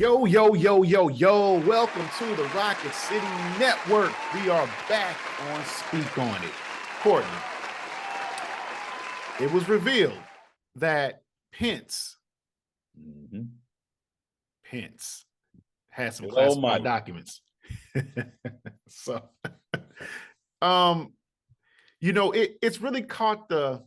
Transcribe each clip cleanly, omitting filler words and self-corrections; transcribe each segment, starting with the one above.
Yo, yo, yo, yo, yo. Welcome to the Rocket City Network. We are back on Speak On It. Courtney, it was revealed that Pence had some classified documents. So, it's really caught the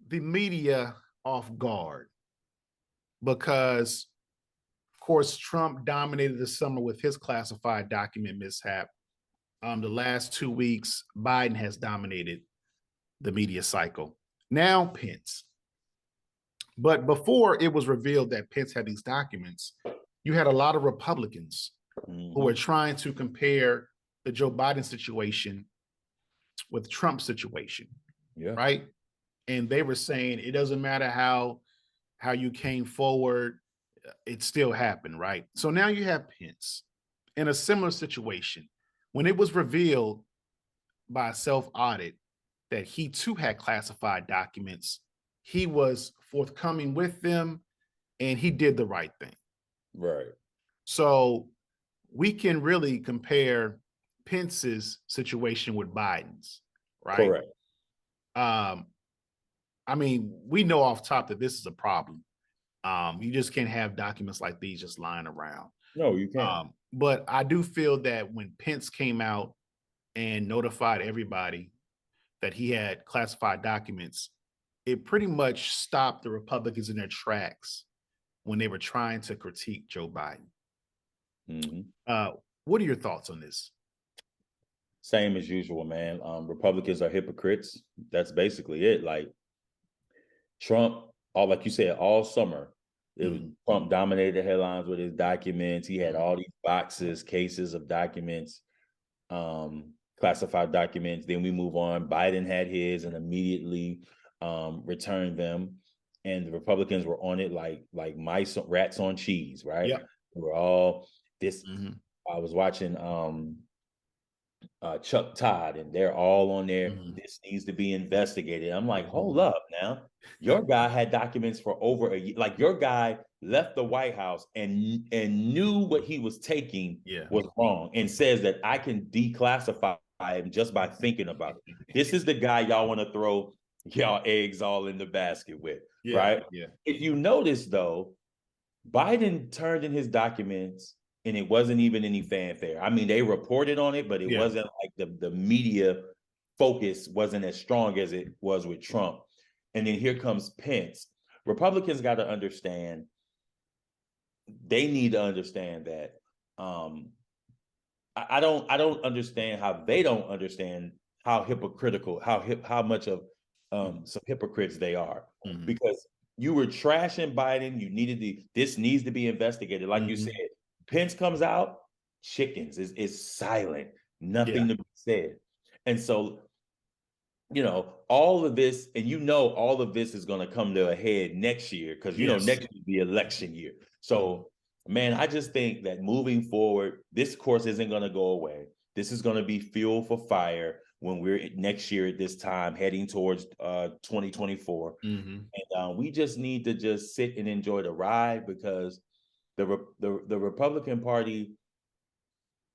media off guard because, of course, Trump dominated the summer with his classified document mishap. The last 2 weeks, Biden has dominated the media cycle. Now Pence. But before it was revealed that Pence had these documents, you had a lot of Republicans who were trying to compare the Joe Biden situation with Trump's situation, right? And they were saying it doesn't matter how you came forward, it still happened, right? So now you have Pence in a similar situation. When it was revealed by a self-audit that he too had classified documents, he was forthcoming with them and he did the right thing. Right. So we can really compare Pence's situation with Biden's, right? Correct. I mean, we know off top that this is a problem. You just can't have documents like these just lying around. No, you can't. But I do feel that when Pence came out and notified everybody that he had classified documents, it pretty much stopped the Republicans in their tracks when they were trying to critique Joe Biden. What are your thoughts on this? Same as usual, man. Republicans are hypocrites. That's basically it. Like Trump, like you said, all summer, Trump dominated the headlines with his documents. He had all these boxes, cases of documents, classified documents. Then we move on. Biden had his and immediately returned them. And the Republicans were on it like mice, rats on cheese, right? Yep. We're all this. I was watching Chuck Todd, and they're all on there. This needs to be investigated. I'm like, hold up now. Your guy had documents for over a year. Like your guy left the White House and knew what he was taking was wrong and says that I can declassify him just by thinking about it. This is the guy y'all want to throw y'all eggs all in the basket with, right? Yeah. If you notice though, Biden turned in his documents and it wasn't even any fanfare. I mean, they reported on it, but it wasn't like the media focus wasn't as strong as it was with Trump. And then here comes Pence. Republicans got to understand, they need to understand that I don't understand how they don't understand how hypocritical, how much of some hypocrites they are. Because you were trashing Biden, this needs to be investigated. Like you said, Pence comes out, chickens is silent, nothing to be said. And so, all of this, and all of this is going to come to a head next year because, next year is the election year. So, man, I just think that moving forward, this course isn't going to go away. This is going to be fuel for fire when we're next year at this time heading towards 2024. And we just need to just sit and enjoy the ride because the Republican Party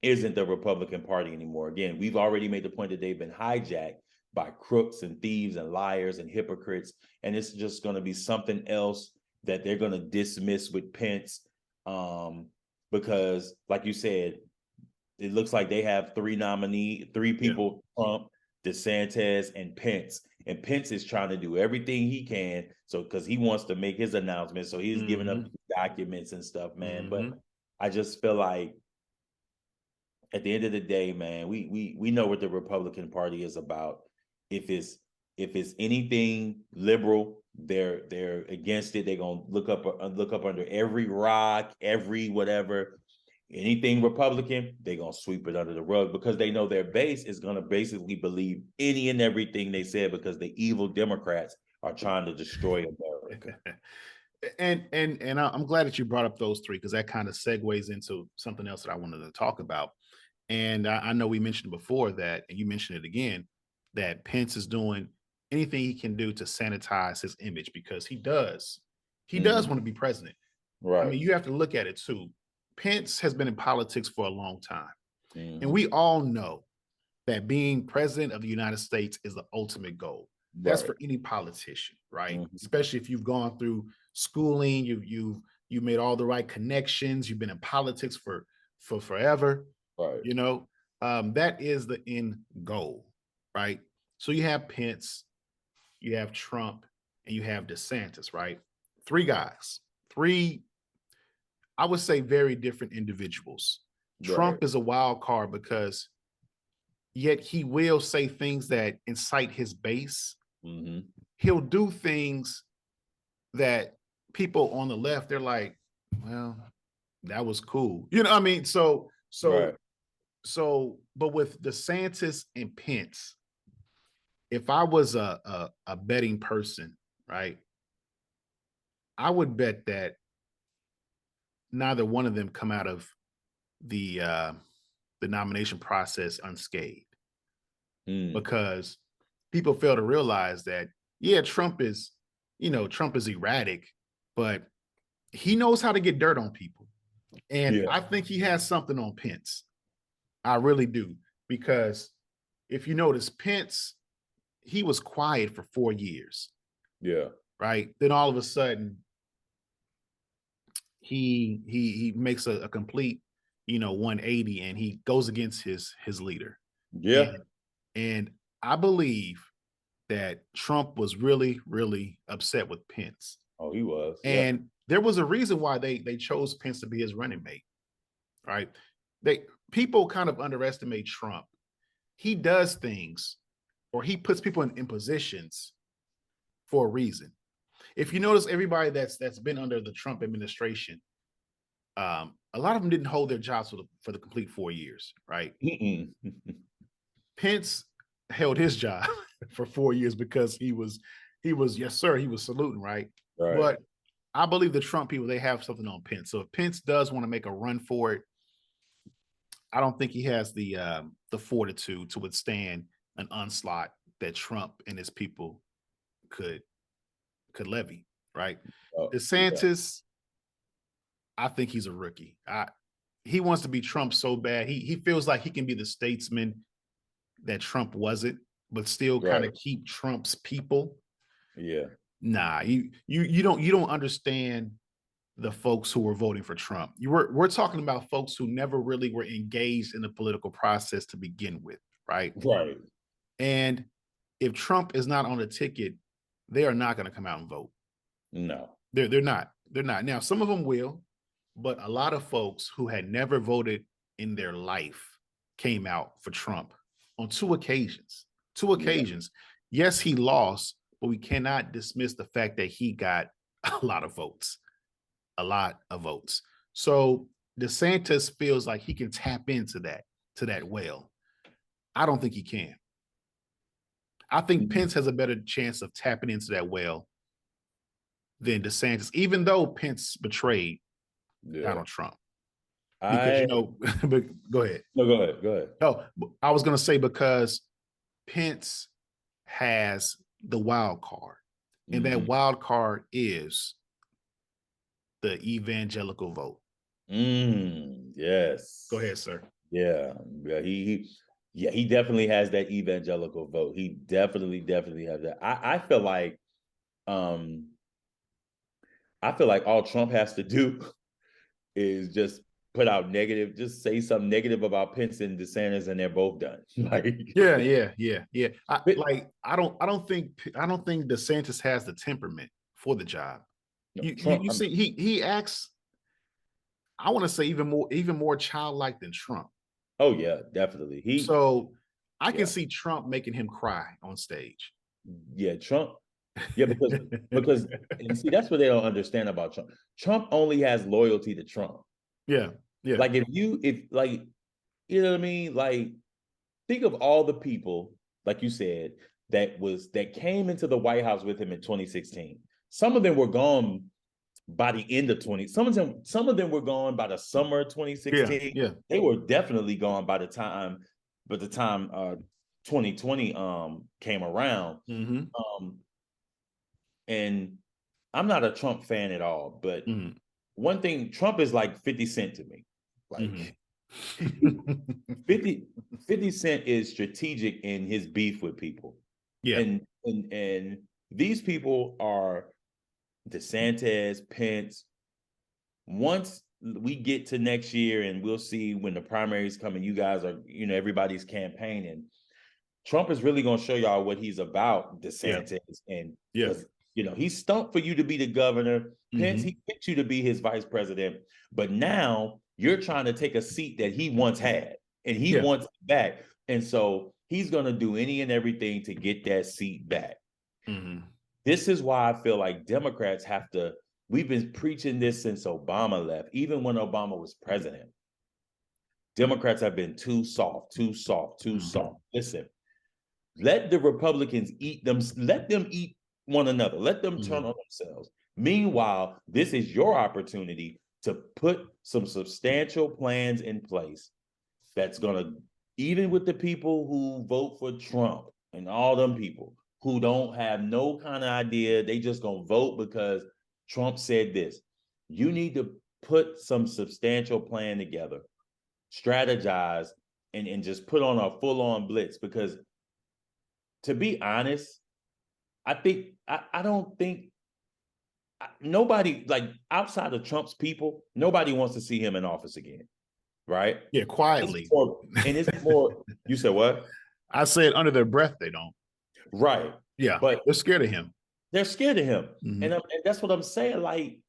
isn't the Republican Party anymore. Again, we've already made the point that they've been hijacked by crooks and thieves and liars and hypocrites. And it's just going to be something else that they're going to dismiss with Pence because, like you said, it looks like they have three people, Trump, DeSantis, and Pence. And Pence is trying to do everything he can. So, because he wants to make his announcement. So he's giving up documents and stuff, man. But I just feel like at the end of the day, man, we know what the Republican Party is about. If it's anything liberal, they're against it. They're gonna look up under every rock, every whatever. Anything Republican, they're going to sweep it under the rug because they know their base is going to basically believe any and everything they said because the evil Democrats are trying to destroy America. And I'm glad that you brought up those three because that kind of segues into something else that I wanted to talk about. And I know we mentioned before that, and you mentioned it again, that Pence is doing anything he can do to sanitize his image because he does want to be president. Right. I mean, you have to look at it too. Pence has been in politics for a long time. And we Mm-hmm. all know that being president of the United States is the ultimate goal. That's Right. for any politician, right? Mm-hmm. Especially if you've gone through schooling, you made all the right connections, you've been in politics for forever, Right. you know. That is the end goal, right? So you have Pence, you have Trump, and you have DeSantis, right? Three guys, three, I would say, very different individuals. Right. Trump is a wild card because yet he will say things that incite his base. Mm-hmm. He'll do things that people on the left, they're like, well, that was cool. You know what I mean? Right. But with DeSantis and Pence, if I was a betting person, right, I would bet that neither one of them come out of the nomination process unscathed, Mm. because people fail to realize that, yeah, Trump is erratic, but he knows how to get dirt on people. And Yeah. I think he has something on Pence. I really do. Because if you notice, Pence, he was quiet for 4 years, Yeah. right? Then all of a sudden, he makes a complete, 180, and he goes against his leader. Yeah. And I believe that Trump was really, really upset with Pence. Oh, he was. Yeah. And there was a reason why they chose Pence to be his running mate, right? They People kind of underestimate Trump. He does things, or he puts people in positions for a reason. If you notice, everybody that's been under the Trump administration, a lot of them didn't hold their jobs for the complete 4 years, right? Pence held his job for 4 years because he was, yes sir, he was saluting, right? Right. But I believe the Trump people, they have something on Pence. So if Pence does want to make a run for it, I don't think he has the fortitude to withstand an onslaught that Trump and his people could levy, right? Oh, yeah. DeSantis, I think he's a rookie. He wants to be Trump so bad. He feels like he can be the statesman that Trump wasn't, but still kind Right. of keep Trump's people. Yeah. Nah, you don't understand the folks who were voting for Trump. We're talking about folks who never really were engaged in the political process to begin with, right? Right. And if Trump is not on the ticket, they are not going to come out and vote. No. They're not. They're not. Now, some of them will, but a lot of folks who had never voted in their life came out for Trump on two occasions. Two Yeah. occasions. Yes, he lost, but we cannot dismiss the fact that he got a lot of votes. A lot of votes. So DeSantis feels like he can tap into that well. I don't think he can. I think Mhm. Pence has a better chance of tapping into that well than DeSantis, even though Pence betrayed Yeah. Donald Trump. Because I but go ahead. No, go ahead. Go ahead. Oh, I was going to say, because Pence has the wild card, and that Mhm. wild card is the evangelical vote. Yes. Go ahead, sir. Yeah. Yeah. He definitely has that evangelical vote. He definitely has that. Um I feel like all Trump has to do is just put out negative, just say something negative about Pence and DeSantis, and they're both done. Like, Yeah. but, I don't think DeSantis has the temperament for the job. no, You see, he acts, I want to say, even more childlike than Trump. oh yeah, definitely. So I can Yeah, see Trump making him cry on stage. yeah, Trump. Yeah, because and see, that's what they don't understand about Trump. Trump only has loyalty to Trump. Yeah, yeah, Like if like you know what I mean? Like think of all the people, like you said, that came into the White House with him in 2016. Some of them were gone by the end of 20. Some of them were gone by the summer of yeah, 2016. yeah. They were definitely gone by the time 2020 came around. Mm-hmm. And I'm not a Trump fan at all, but Mm-hmm. one thing, Trump is like 50 Cent to me. Like 50 Cent is strategic in his beef with people. Yeah. And these people are DeSantis, Pence. Once we get to next year and we'll see when the primaries come and you guys are, everybody's campaigning, Trump is really going to show y'all what he's about, DeSantis. And because, he's stumped for you to be the governor. Pence, he picked you to be his vice president. But now you're trying to take a seat that he once had and he wants it back. And so he's going to do any and everything to get that seat back. This is why I feel like Democrats have to, we've been preaching this since Obama left, even when Obama was president. Democrats have been too soft. Listen, let the Republicans eat them. Let them eat one another. Let them turn on themselves. Meanwhile, this is your opportunity to put some substantial plans in place that's going to, even with the people who vote for Trump and all them people who don't have no kind of idea, they just going to vote because Trump said this. You need to put some substantial plan together, strategize, and just put on a full-on blitz, because to be honest, I don't think nobody, like outside of Trump's people, nobody wants to see him in office again, right? Yeah, quietly. It's more, you said what? I said under their breath they don't. Right. Yeah, but they're scared of him. They're scared of him. And that's what I'm saying. Like,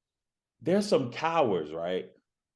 there's some cowards, right?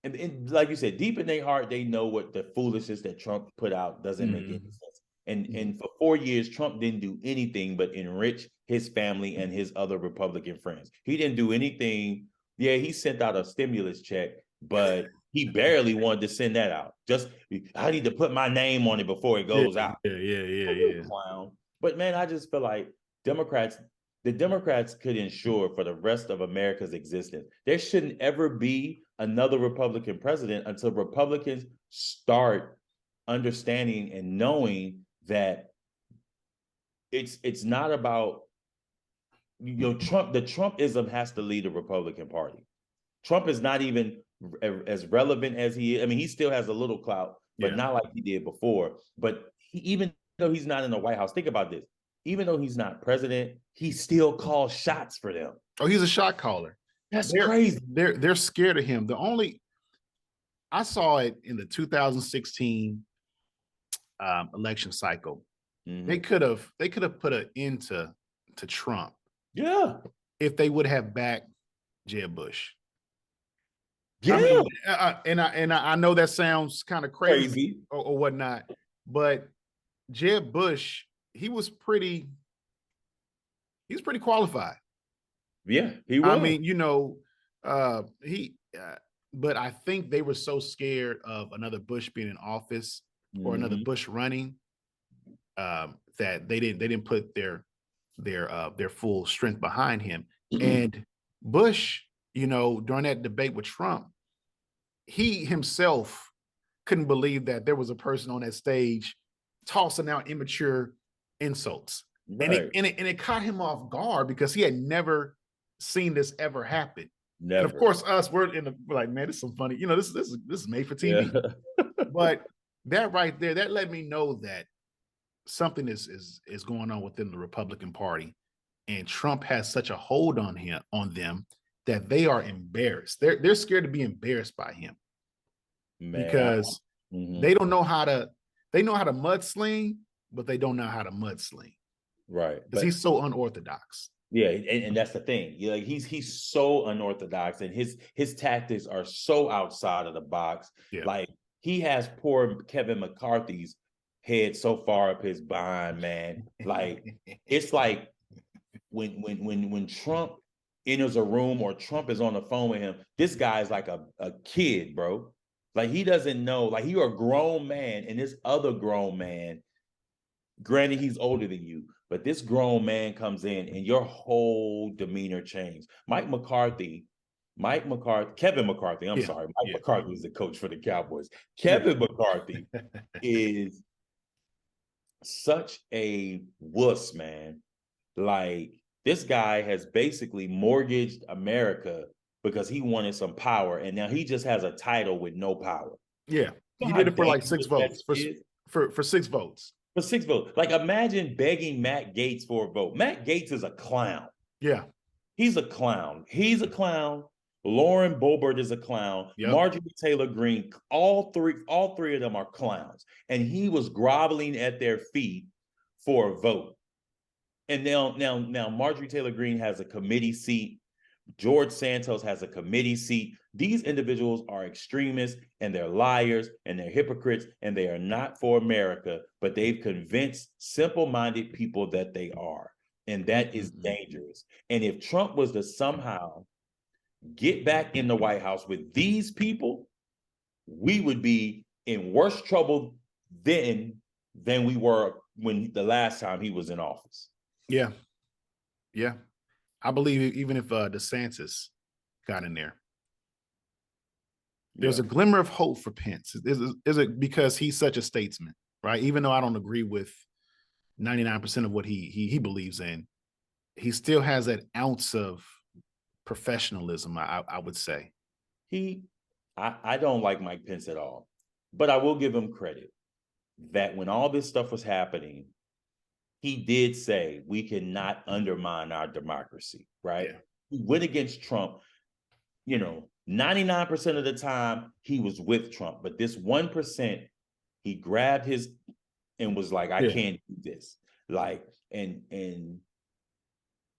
And like you said, deep in their heart, they know what the foolishness that Trump put out doesn't make any sense. And for 4 years, Trump didn't do anything but enrich his family and his other Republican friends. He didn't do anything. Yeah, he sent out a stimulus check, but he barely wanted to send that out. Just, I need to put my name on it before it goes out. Yeah. Clown. But man, I just feel like the Democrats could ensure for the rest of America's existence, there shouldn't ever be another Republican president until Republicans start understanding and knowing that it's not about, Trump. The Trumpism has to lead the Republican Party. Trump is not even as relevant as he is. I mean, he still has a little clout, but not like he did before. But even though he's not in the White House, think about this. Even though he's not president, he still calls shots for them. Oh, he's a shot caller. That's crazy. They're scared of him. I saw it in the 2016 election cycle. They could have put an end to Trump. Yeah. If they would have backed Jeb Bush. Yeah. I mean, I know that sounds kind of crazy or whatnot, but Jeb Bush, he was pretty qualified. Yeah, he was. I mean, but I think they were so scared of another Bush being in office or another Bush running that they didn't put their full strength behind him. And Bush, during that debate with Trump, he himself couldn't believe that there was a person on that stage tossing out immature insults. Right. And it caught him off guard because he had never seen this ever happen. Never. And of course, we're like, man, this is some funny. This is made for TV. Yeah. But that right there, that let me know that something is going on within the Republican Party, and Trump has such a hold on them that they are embarrassed. They're scared to be embarrassed by him, because they don't know how to. They know how to mudsling, but they don't know how to mudsling. Right, because he's so unorthodox. Yeah, and that's the thing. Like he's so unorthodox, and his tactics are so outside of the box. Yeah. Like he has poor Kevin McCarthy's head so far up his behind, man. Like it's like when Trump enters a room or Trump is on the phone with him, this guy's like a kid, bro. Like he doesn't know. Like you're a grown man, and this other grown man, granted he's older than you, but this grown man comes in and your whole demeanor changed. Kevin McCarthy, I'm sorry. Mike McCarthy is the coach for the Cowboys. Kevin McCarthy is such a wuss, man. Like this guy has basically mortgaged America because he wanted some power, and now he just has a title with no power. Yeah, You know he how did it for like 6 dangerous that votes. is? For 6 votes. For 6 votes. Like, imagine begging Matt Gaetz for a vote. Matt Gaetz is a clown. Yeah. He's a clown. He's a clown. Lauren Boebert is a clown. Yep. Marjorie Taylor Greene, all three of them are clowns. And he was groveling at their feet for a vote. And now Marjorie Taylor Greene has a committee seat. George Santos has a committee seat. These individuals are extremists, and they're liars, and they're hypocrites, and they are not for America, but they've convinced simple-minded people that they are. And that is dangerous. And if Trump was to somehow get back in the White House with these people, we would be in worse trouble then than we were when the last time he was in office. Yeah. Yeah. I believe even if DeSantis got in there, there's a glimmer of hope for Pence. Is it because he's such a statesman, right? Even though I don't agree with 99% of what he believes in, he still has that ounce of professionalism, I would say. I don't like Mike Pence at all, but I will give him credit that when all this stuff was happening, he did say we cannot undermine our democracy, right? Yeah. He went against Trump. 99% of the time he was with Trump, but this 1%, he grabbed his and was like, I can't do this. Like, and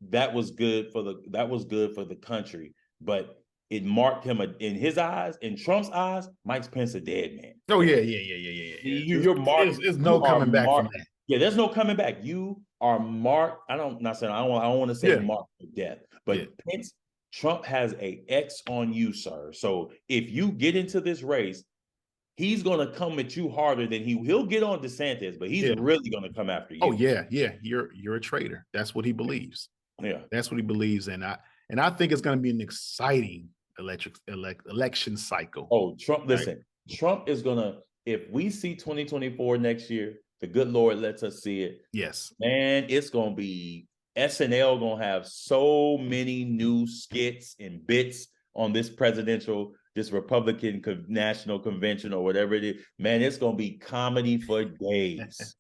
that was good for the country, but it marked him in his eyes, in Trump's eyes, Mike Pence a dead man. Oh yeah. You're marked. There's no coming back from that. Yeah, there's no coming back. You are marked. I don't want to say marked for death, but Pence, Trump has a X on you, sir. So if you get into this race, he's gonna come at you harder than he'll get on DeSantis, but he's really gonna come after you. Oh yeah. You're a traitor. That's what he believes. Yeah, that's what he believes in. I think it's going to be an exciting election cycle. Oh, Trump! Listen, Trump is gonna. If we see 2024 next year, the good Lord lets us see it. Yes, man, it's gonna be SNL gonna have so many new skits and bits on this Republican National Convention or whatever it is. Man, it's gonna be comedy for days.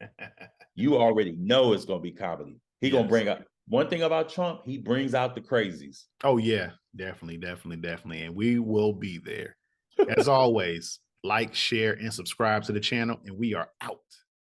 You already know it's gonna be comedy. He's gonna bring up. One thing about Trump, he brings out the crazies. Oh, yeah, definitely. And we will be there. As always, like, share, and subscribe to the channel, and we are out.